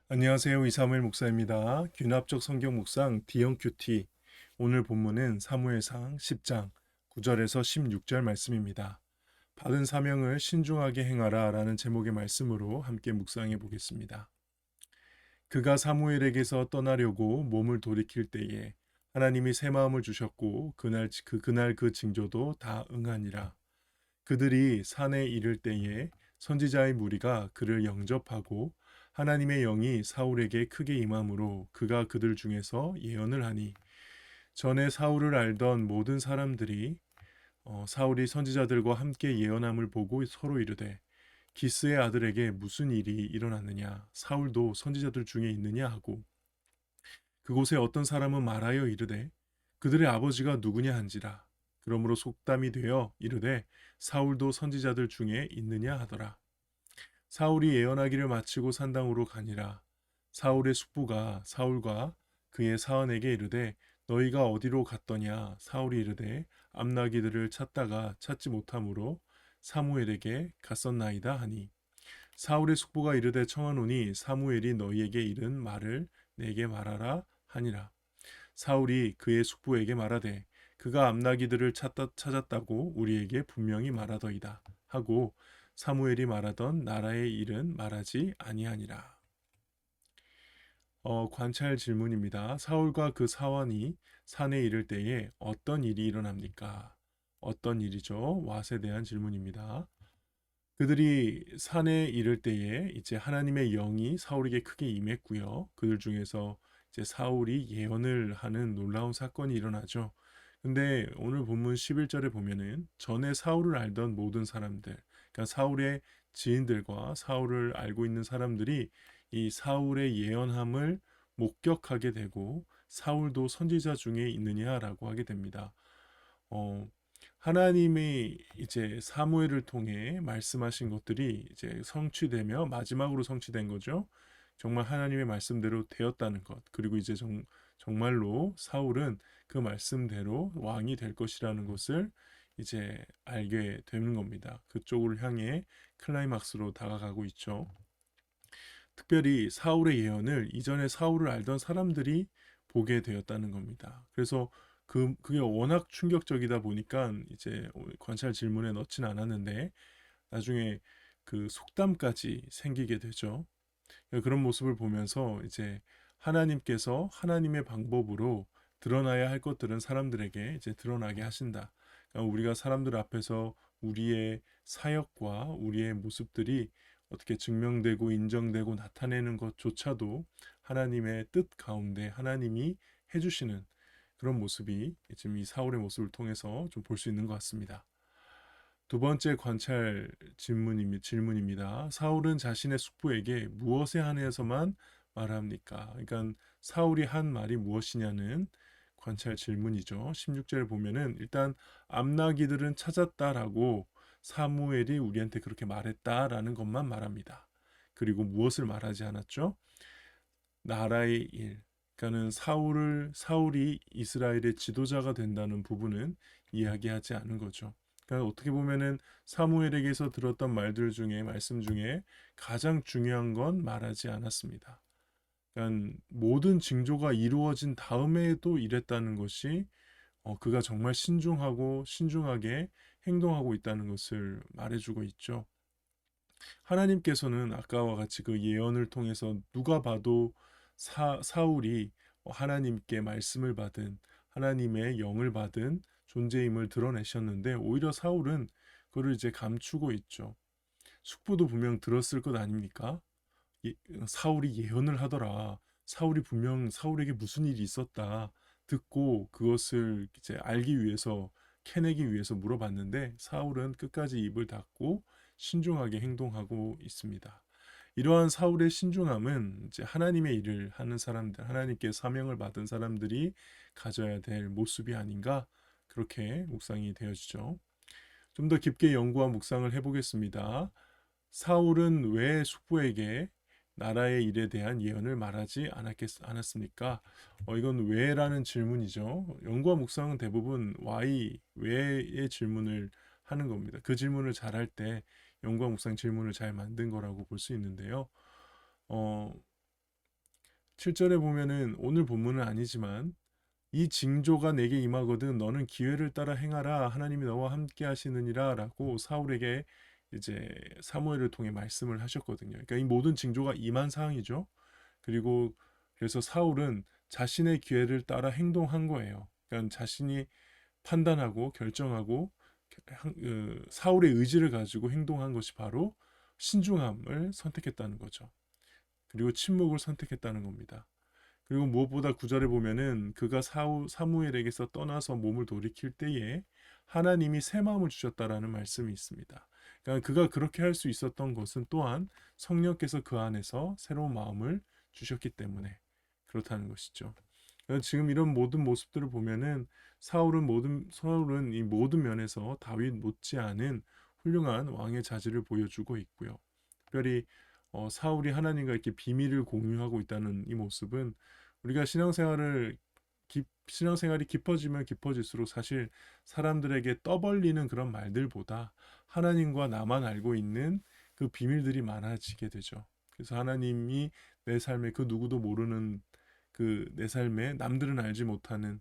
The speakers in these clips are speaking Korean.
안녕하세요. 이사무엘 목사입니다. 귀납적 성경 묵상 D형 큐티. 오늘 본문은 사무엘상 10장 9절에서 16절 말씀입니다. 받은 사명을 신중하게 행하라 라는 제목의 말씀으로 함께 묵상해 보겠습니다. 그가 사무엘에게서 떠나려고 몸을 돌이킬 때에 하나님이 새 마음을 주셨고 그날 그 징조도 다 응하니라. 그들이 산에 이를 때에 선지자의 무리가 그를 영접하고 하나님의 영이 사울에게 크게 임함으로 그가 그들 중에서 예언을 하니 전에 사울을 알던 모든 사람들이 사울이 선지자들과 함께 예언함을 보고 서로 이르되 기스의 아들에게 무슨 일이 일어났느냐 사울도 선지자들 중에 있느냐 하고 그곳에 어떤 사람은 말하여 이르되 그들의 아버지가 누구냐 한지라. 그러므로 속담이 되어 이르되 사울도 선지자들 중에 있느냐 하더라. 사울이 예언하기를 마치고 산당으로 가니라. 사울의 숙부가 사울과 그의 사원에게 이르되 너희가 어디로 갔더냐. 사울이 이르되 암나기들을 찾다가 찾지 못하므로 사무엘에게 갔었나이다 하니 사울의 숙부가 이르되 청하노니 사무엘이 너희에게 이른 말을 내게 말하라 하니라. 사울이 그의 숙부에게 말하되 그가 암나기들을 찾았다고 우리에게 분명히 말하더이다 하고 사무엘이 말하던 나라의 일은 말하지 아니하니라. 관찰 질문입니다. 사울과 그 사원이 산에 이를 때에 어떤 일이 일어납니까? 어떤 일이죠? 왓에 대한 질문입니다. 그들이 산에 이를 때에 이제 하나님의 영이 사울에게 크게 임했고요. 그들 중에서 이제 사울이 예언을 하는 놀라운 사건이 일어나죠. 근데 오늘 본문 11절에 보면은 전에 사울을 알던 모든 사람들, 그러니까 사울의 지인들과 사울을 알고 있는 사람들이 이 사울의 예언함을 목격하게 되고 사울도 선지자 중에 있느냐라고 하게 됩니다. 어, 하나님이 이제 사무엘을 통해 말씀하신 것들이 이제 성취되며 마지막으로 성취된 거죠. 정말 하나님의 말씀대로 되었다는 것. 그리고 이제 정말로 사울은 그 말씀대로 왕이 될 것이라는 것을 이제 알게 되는 겁니다. 그쪽을 향해 클라이막스로 다가가고 있죠. 특별히 사울의 예언을 이전에 사울을 알던 사람들이 보게 되었다는 겁니다. 그래서 그게 워낙 충격적이다 보니까 이제 관찰 질문에 넣진 않았는데 나중에 그 속담까지 생기게 되죠. 그런 모습을 보면서 이제 하나님께서 하나님의 방법으로 드러나야 할 것들은 사람들에게 이제 드러나게 하신다. 그러니까 우리가 사람들 앞에서 우리의 사역과 우리의 모습들이 어떻게 증명되고 인정되고 나타내는 것조차도 하나님의 뜻 가운데 하나님이 해주시는 그런 모습이 지금 이 사울의 모습을 통해서 좀 볼 수 있는 것 같습니다. 두 번째 관찰 질문입니다. 사울은 자신의 숙부에게 무엇에 한해서만 말합니까? 그러니까 사울이 한 말이 무엇이냐는 관찰 질문이죠. 16절에 보면은 일단 암나기들은 찾았다라고 사무엘이 우리한테 그렇게 말했다라는 것만 말합니다. 그리고 무엇을 말하지 않았죠? 나라의 일. 그러니까는 사울이 이스라엘의 지도자가 된다는 부분은 이야기하지 않은 거죠. 그러니까 어떻게 보면은 사무엘에게서 들었던 말들 중에 말씀 중에 가장 중요한 건 말하지 않았습니다. 그러니까 모든 징조가 이루어진 다음에도 이랬다는 것이 그가 정말 신중하고 신중하게 행동하고 있다는 것을 말해주고 있죠. 하나님께서는 아까와 같이 그 예언을 통해서 누가 봐도 사울이 하나님께 말씀을 받은 하나님의 영을 받은 존재임을 드러내셨는데 오히려 사울은 그를 이제 감추고 있죠. 숙부도 분명 들었을 것 아닙니까? 예, 사울이 예언을 하더라. 사울이 분명 사울에게 무슨 일이 있었다. 듣고 그것을 이제 알기 위해서 캐내기 위해서 물어봤는데 사울은 끝까지 입을 닫고 신중하게 행동하고 있습니다. 이러한 사울의 신중함은 이제 하나님의 일을 하는 사람들, 하나님께 사명을 받은 사람들이 가져야 될 모습이 아닌가 그렇게 묵상이 되어지죠. 좀 더 깊게 연구와 묵상을 해보겠습니다. 사울은 왜 숙부에게 나라의 일에 대한 예언을 말하지 않았습니까? 이건 왜라는 질문이죠. 연구와 묵상은 대부분 why, 왜의 질문을 하는 겁니다. 그 질문을 잘 할 때 연구와 묵상 질문을 잘 만든 거라고 볼 수 있는데요. 어, 7절에 보면은 오늘 본문은 아니지만 이 징조가 내게 임하거든 너는 기회를 따라 행하라 하나님이 너와 함께 하시느니라라고 사울에게 이제 사무엘을 통해 말씀을 하셨거든요. 그러니까 이 모든 징조가 임한 사항이죠. 그리고 그래서 사울은 자신의 기회를 따라 행동한 거예요. 그러니까 자신이 판단하고 결정하고 사울의 의지를 가지고 행동한 것이 바로 신중함을 선택했다는 거죠. 그리고 침묵을 선택했다는 겁니다. 그리고 무엇보다 구절에 보면은 그가 사무엘에게서 떠나서 몸을 돌이킬 때에 하나님이 새 마음을 주셨다라는 말씀이 있습니다. 그러니까 그가 그렇게 할 수 있었던 것은 또한 성령께서 그 안에서 새로운 마음을 주셨기 때문에 그렇다는 것이죠. 지금 이런 모든 모습들을 보면은 사울은 이 모든 면에서 다윗 못지않은 훌륭한 왕의 자질을 보여주고 있고요. 특별히 사울이 하나님과 이렇게 비밀을 공유하고 있다는 이 모습은 우리가 신앙생활이 깊어지면 깊어질수록 사실 사람들에게 떠벌리는 그런 말들보다 하나님과 나만 알고 있는 그 비밀들이 많아지게 되죠. 그래서 하나님이 내 삶에 그 누구도 모르는 그 내 삶에 남들은 알지 못하는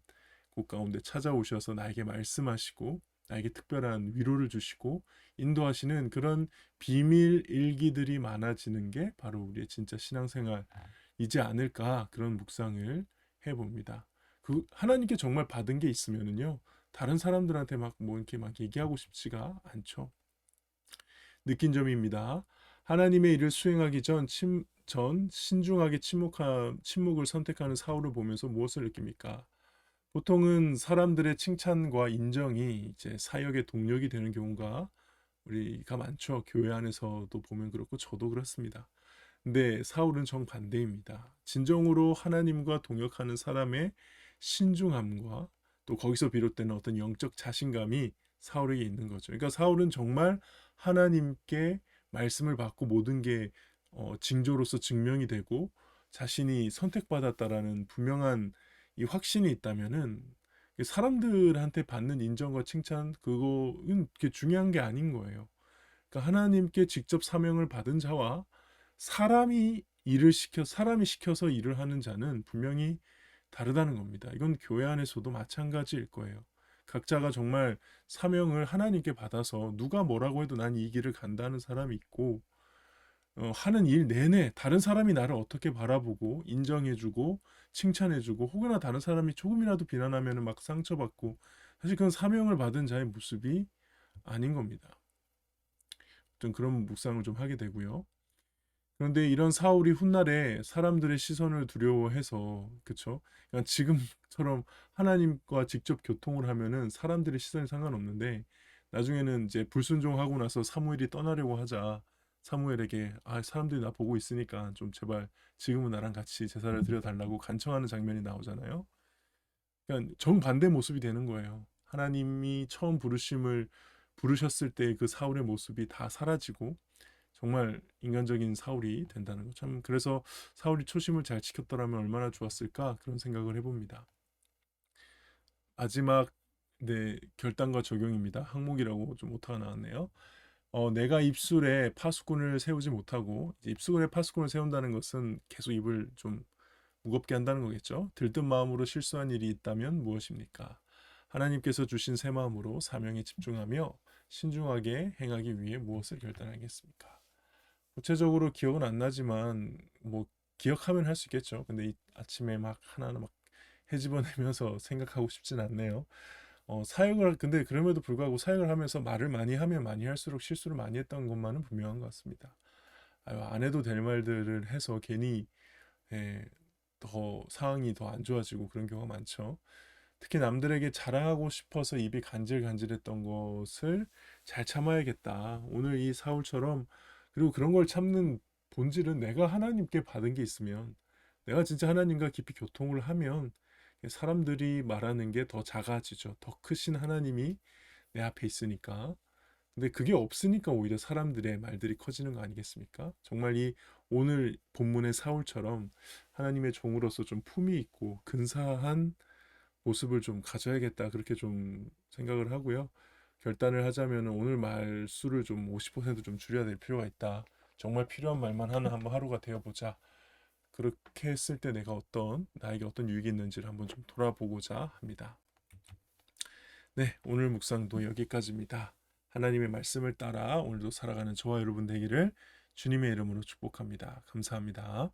곳 가운데 찾아오셔서 나에게 말씀하시고 나에게 특별한 위로를 주시고 인도하시는 그런 비밀 일기들이 많아지는 게 바로 우리의 진짜 신앙생활이지 않을까 그런 묵상을 해봅니다. 그 하나님께 정말 받은 게 있으면은요 다른 사람들한테 막 뭐 이렇게 막 얘기하고 싶지가 않죠. 느낀 점입니다. 하나님의 일을 수행하기 전 신중하게 침묵을 선택하는 사울을 보면서 무엇을 느낍니까? 보통은 사람들의 칭찬과 인정이 이제 사역의 동력이 되는 경우가 우리가 많죠. 교회 안에서도 보면 그렇고 저도 그렇습니다. 근데 사울은 정반대입니다. 진정으로 하나님과 동역하는 사람의 신중함과 또 거기서 비롯되는 어떤 영적 자신감이 사울에게 있는 거죠. 그러니까 사울은 정말 하나님께 말씀을 받고 모든 게 징조로서 증명이 되고 자신이 선택받았다라는 분명한 이 확신이 있다면은 사람들한테 받는 인정과 칭찬 그거는 그게 중요한 게 아닌 거예요. 그러니까 하나님께 직접 사명을 받은 자와 사람이 시켜서 일을 하는 자는 분명히 다르다는 겁니다. 이건 교회 안에서도 마찬가지일 거예요. 각자가 정말 사명을 하나님께 받아서 누가 뭐라고 해도 난 이 길을 간다는 사람이 있고 하는 일 내내 다른 사람이 나를 어떻게 바라보고 인정해주고 칭찬해주고 혹여나 다른 사람이 조금이라도 비난하면 막 상처받고 사실 그건 사명을 받은 자의 모습이 아닌 겁니다. 좀 그런 묵상을 좀 하게 되고요. 그런데 이런 사울이 훗날에 사람들의 시선을 두려워해서 그쵸? 그러니까 지금처럼 하나님과 직접 교통을 하면은 사람들의 시선이 상관없는데 나중에는 이제 불순종하고 나서 사무엘이 떠나려고 하자 사무엘에게 사람들이 나 보고 있으니까 좀 제발 지금은 나랑 같이 제사를 드려달라고 간청하는 장면이 나오잖아요. 그러니까 정반대 모습이 되는 거예요. 하나님이 처음 부르셨을 때 그 사울의 모습이 다 사라지고 정말 인간적인 사울이 된다는 거. 참 그래서 사울이 초심을 잘 지켰더라면 얼마나 좋았을까 그런 생각을 해봅니다. 마지막 결단과 적용입니다. 항목이라고 좀 오타가 나왔네요. 내가 입술에 파수꾼을 세우지 못하고 이제 입술에 파수꾼을 세운다는 것은 계속 입을 좀 무겁게 한다는 거겠죠. 들뜬 마음으로 실수한 일이 있다면 무엇입니까? 하나님께서 주신 새 마음으로 사명에 집중하며 신중하게 행하기 위해 무엇을 결단하겠습니까? 구체적으로 기억은 안 나지만 뭐 기억하면 할 수 있겠죠. 근데 이 아침에 막 하나하나 막 헤집어내면서 생각하고 싶진 않네요. 근데 그럼에도 불구하고 사역을 하면서 말을 많이 하면 많이 할수록 실수를 많이 했던 것만은 분명한 것 같습니다. 안 해도 될 말들을 해서 괜히 예, 더 상황이 더 안 좋아지고 그런 경우가 많죠. 특히 남들에게 자랑하고 싶어서 입이 간질간질했던 것을 잘 참아야겠다. 오늘 이 사울처럼 그리고 그런 걸 참는 본질은 내가 하나님께 받은 게 있으면 내가 진짜 하나님과 깊이 교통을 하면 사람들이 말하는 게 더 작아지죠. 더 크신 하나님이 내 앞에 있으니까. 근데 그게 없으니까 오히려 사람들의 말들이 커지는 거 아니겠습니까? 정말 이 오늘 본문의 사울처럼 하나님의 종으로서 좀 품위 있고 근사한 모습을 좀 가져야겠다 그렇게 좀 생각을 하고요. 결단을 하자면 오늘 말수를 좀 50%좀 줄여야 될 필요가 있다. 정말 필요한 말만 하는 한번 하루가 되어보자. 그렇게 했을 때 나에게 어떤 유익이 있는지를 한번 좀 돌아보고자 합니다. 네, 오늘 묵상도 여기까지입니다. 하나님의 말씀을 따라 오늘도 살아가는 저와 여러분 되기를 주님의 이름으로 축복합니다. 감사합니다.